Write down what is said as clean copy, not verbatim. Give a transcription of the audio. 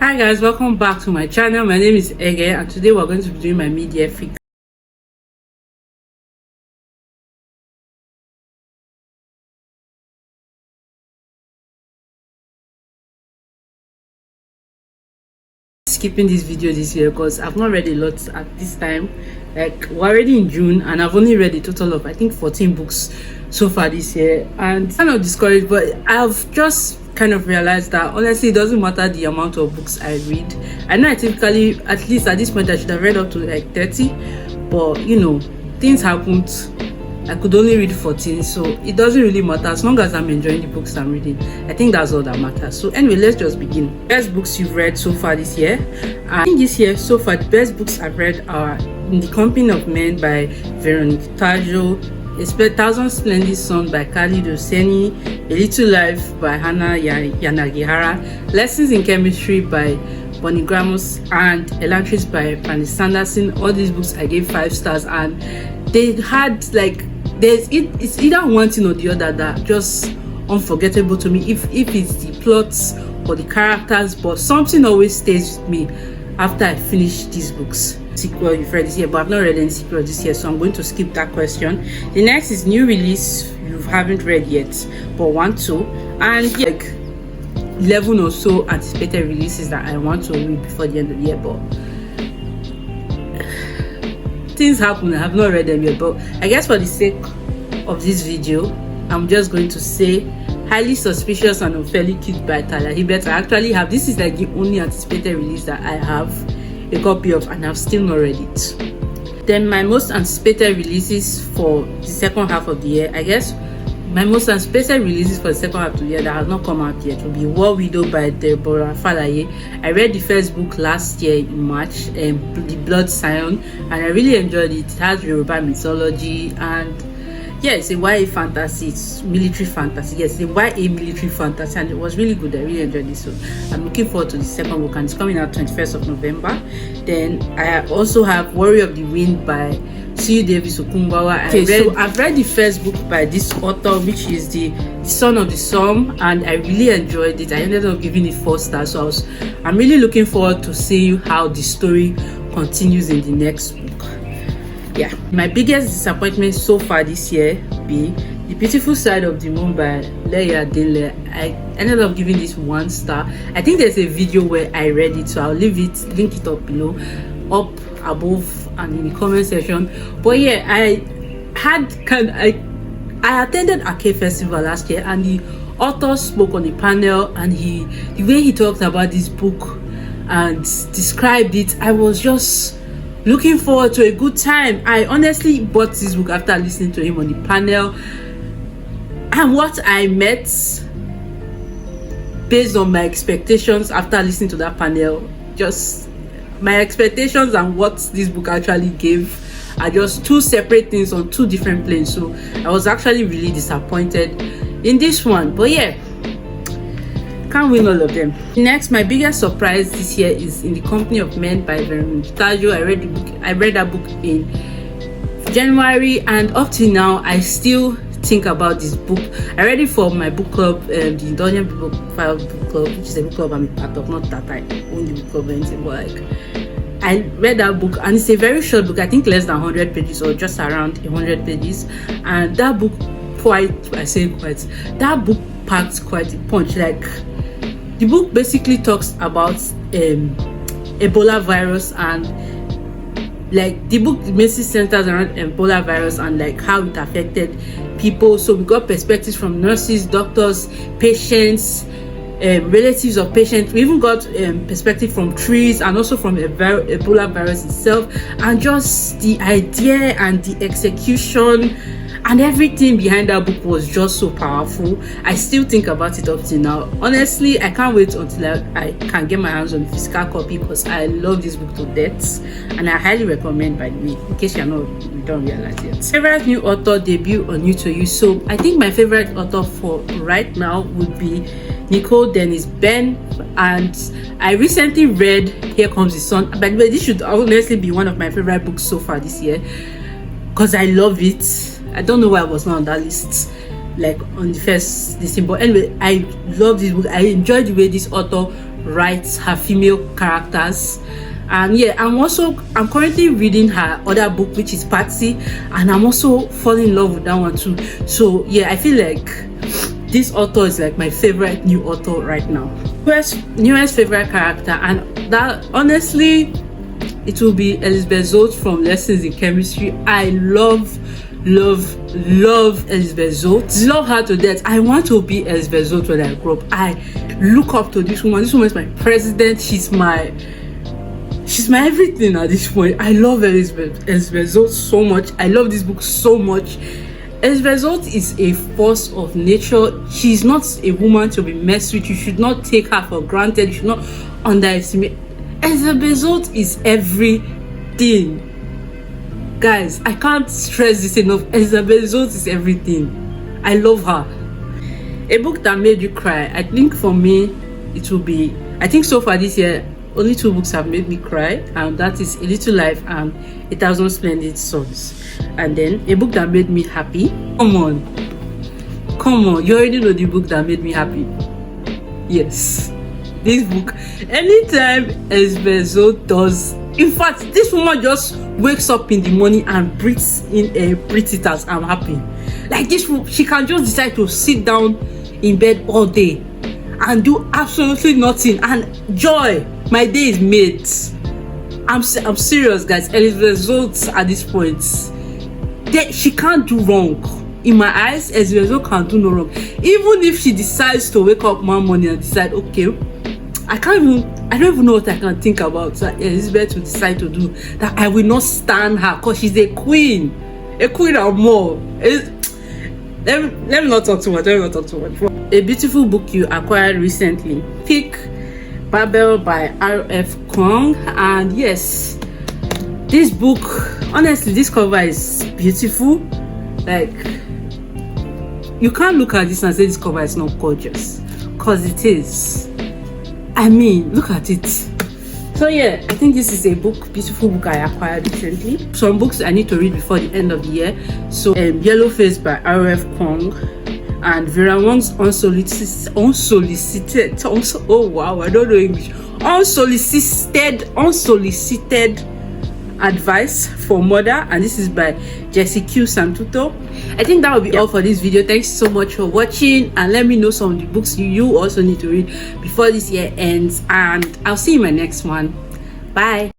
Hi guys, welcome back to my channel. My name is Ege and today we're going to be doing my mid-year freak skipping this video this year because I've not read a lot at this time. Like, we're already in June and I've only read a total of I think 14 books so far this year, and kind of discouraged, but I've just kind of realized that honestly it doesn't matter the amount of books I read. I know I typically, at least at this point, I should have read up to like 30, but you know, things happened. I could only read 14, so it doesn't really matter as long as I'm enjoying the books I'm reading. I think that's all that matters. So anyway, let's just begin. Best books you've read so far this year. I think this year so far the best books I've read are In the Company of Men by Reorganization, A Thousand Splendid Suns by Khalid Hosseini, A Little Life by Hannah Yanagihara, Lessons in Chemistry by Bonnie Gramos, and Elantris by Fanny Sanderson. All these books I gave 5 stars, and they had like it's either one thing or the other that just unforgettable to me, if it's the plots or the characters, but something always stays with me after I finish these books. Sequel you've read this year, but I've not read any sequel this year, so I'm going to skip that question. The next is new release you haven't read yet but want to, and yeah, like 11 or so anticipated releases that I want to read before the end of the year, but things happen. I have not read them yet, but I guess for the sake of this video I'm just going to say Highly Suspicious and Unfairly Cute by Tyler Hibbert. I actually have, this is like the only anticipated release that I have a copy of, and I've still not read it. Then my most anticipated releases for the second half of the year, I guess my most anticipated releases for the second half of the year that has not come out yet will be War Widow by Deborah Falaye. I read the first book last year in March, The Blood Scion, and I really enjoyed it. It has Yoruba mythology, and yeah, it's a YA fantasy, it's military fantasy. Yes, it's a YA military fantasy, and it was really good. I really enjoyed it, so I'm looking forward to the second book, and it's coming out 21st of November. Then I also have Warrior of the Wind by C.U. Davis Okunbawa. So I've read the first book by this author, which is the Son of the Storm, and I really enjoyed it. I ended up giving it 4 stars, so I'm really looking forward to seeing how the story continues in the next book. Yeah, my biggest disappointment so far this year be The Beautiful Side of the Moon by Leia Dele. I ended up giving this 1 star. I think there's a video where I read it, so I'll link it up below, up above and in the comment section. But yeah, I attended Arcade Festival last year, and the author spoke on the panel, and the way he talked about this book and described it, I was just looking forward to a good time. I honestly bought this book after listening to him on the panel, and what I met based on my expectations after listening to that panel, just my expectations and what this book actually gave are just 2 separate things on 2 different planes. So I was actually really disappointed in this one, but yeah, can't win all of them. Next, my biggest surprise this year is In the Company of Men by Veronica. I read that book in January, and up till now I still think about this book. I read it for my book club, the Indulgent Book File Book Club, which is a book club I'm a part of. Not that I own the book club or anything, but like, I read that book, and it's a very short book. I think less than 100 pages or just around 100 pages, and that book that book packed quite a punch. Like, the book basically talks about Ebola virus, and like the book mainly centers around Ebola virus and like how it affected people. So we got perspectives from nurses, doctors, patients, relatives of patients. We even got perspective from trees and also from Ebola virus itself, and just the idea and the execution and everything behind that book was just so powerful. I still think about it up till now. Honestly, I can't wait until I can get my hands on the physical copy, because I love this book to death, and I highly recommend, by the way, in case you don't realize yet. Favorite new author debut or new to you? So I think my favorite author for right now would be Nicole Dennis Ben, and I recently read Here Comes the Sun. By the way, this should honestly be one of my favorite books so far this year, because I love it. I don't know why I was not on that list, like on the first listing, but anyway, I love this book. I enjoyed the way this author writes her female characters. And yeah, I'm currently reading her other book, which is Patsy, and I'm also falling in love with that one too. So yeah, I feel like this author is like my favorite new author right now. Newest favorite character, and that honestly it will be Elizabeth Zolt from Lessons in Chemistry. I love Elizabeth Zolt. Love her to death. I want to be Elizabeth Zolt when I grow up. I look up to this woman. This woman is my president. She's my everything at this point. I love Elizabeth Zolt so much. I love this book so much. Elizabeth Zolt is a force of nature. She's not a woman to be messed with. You should not take her for granted. You should not underestimate. Elizabeth Zolt is everything. Guys, I can't stress this enough. Elizabeth Zolt is everything. I love her. A book that made you cry. I think for me, it will be, I think so far this year, only 2 books have made me cry, and that is A Little Life and 1,000 Splendid Suns. And then a book that made me happy. Come on, you already know the book that made me happy. Yes, this book. Anytime Elizabeth Zolt does, in fact, this woman just wakes up in the morning and breathes in a breathe it as I'm happy. Like this, she can just decide to sit down in bed all day and do absolutely nothing, and joy, my day is made. I'm serious, guys. Elizabeth Zolt at this point, she can't do wrong. In my eyes, Elizabeth Zolt can't do no wrong. Even if she decides to wake up one morning and decide, okay, I don't even know what I can think about that Elizabeth will decide to do, that I will not stand her because she's a queen and more. Let me not talk too much. A beautiful book you acquired recently. Pick Babel by R.F. Kuang. And yes, this book, honestly, this cover is beautiful. Like, you can't look at this and say this cover is not gorgeous, because it is. I mean, look at it. So yeah, I think this is a beautiful book I acquired recently. Some books I need to read before the end of the year. So Yellow Face by R.F. Kuang, and Vera Wong's unsolicited, oh wow, I don't know English. Unsolicited Advice for Mother, and this is by Jessie Q Santuto. I think that will be all for this video. Thanks so much for watching, and let me know some of the books you also need to read before this year ends, and I'll see you in my next one. Bye.